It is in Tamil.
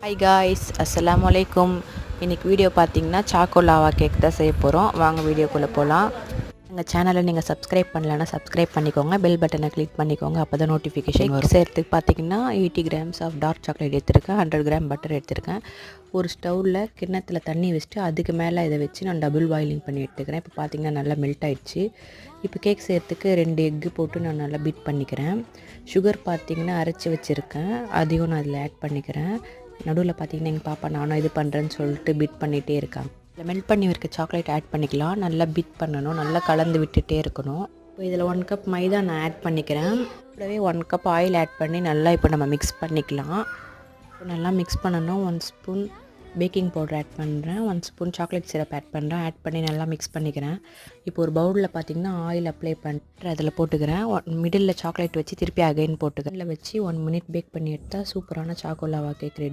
ஹாய் காய்ஸ், அஸ்ஸலாமு அலைக்கும். இன்றைக்கி வீடியோ பார்த்தீங்கன்னா சாக்கோ லாவா கேக் தான் செய்ய போகிறோம். வாங்க வீடியோக்குள்ளே போகலாம். எங்கள் சேனலை நீங்கள் சப்ஸ்கிரைப் பண்ணலன்னா சப்ஸ்கிரைப் பண்ணிக்கோங்க, பெல் பட்டனை கிளிக் பண்ணிக்கோங்க, அப்போ தான் நோட்டிஃபிகேஷன் வரும். செய்கிறதுக்கு பார்த்தீங்கன்னா 80 கிராம்ஸ் ஆஃப் டார்க் சாக்லேட் எடுத்திருக்கேன், 100 கிராம் பட்டர் எடுத்திருக்கேன். ஒரு ஸ்டவ்வில் கிண்ணத்தில் தண்ணி வச்சுட்டு அதுக்கு மேலே இதை வச்சு நான் டபுள் பாயிலிங் பண்ணி எடுத்துக்கிறேன். இப்போ பார்த்தீங்கன்னா நல்லா மெல்ட் ஆகிடுச்சு. இப்போ கேக் செய்கிறதுக்கு 2 எக்கு போட்டு நான் நல்லா பீட் பண்ணிக்கிறேன். சுகர் பார்த்தீங்கன்னா அரைச்சி வச்சுருக்கேன், அதையும் நான் அதில் ஆட் பண்ணிக்கிறேன். நடுவில் பார்த்தீங்கன்னா எங்கள் பாப்பா நானும் இது பண்ணுறேன்னு சொல்லிட்டு பீட் பண்ணிகிட்டே இருக்காங்க. இதில் மெல்ட் பண்ணி இருக்க சாக்லேட் ஆட் பண்ணிக்கலாம். நல்லா பீட் பண்ணணும், நல்லா கலந்து விட்டுகிட்டே இருக்கணும். இப்போ இதில் 1 கப் மைதா நான் ஆட் பண்ணிக்கிறேன். கூடவே 1 கப் ஆயில் ஆட் பண்ணி நல்லா இப்போ நம்ம மிக்ஸ் பண்ணிக்கலாம். இப்போ நல்லா மிக்ஸ் பண்ணணும். 1 ஸ்பூன் பேக்கிங் பவுடர் ஆட் பண்ணுறேன், 1 ஸ்பூன் சாக்லேட் சிரப் ஆட் பண்ணுறேன். ஆட் பண்ணி நல்லா மிக்ஸ் பண்ணிக்கிறேன். இப்போ ஒரு பவுலில் பார்த்தீங்கன்னா ஆயில் அப்ளை பண்ணிட்டு அதில் போட்டுக்கிறேன். மிடில் சாக்லேட் வச்சு திருப்பி அகைன் போட்டுக்கிறேன். அதில் வச்சு 1 மினிட் பேக் பண்ணி எடுத்தால் சூப்பரான சாக்கோ லாவா கேக் ரெடி.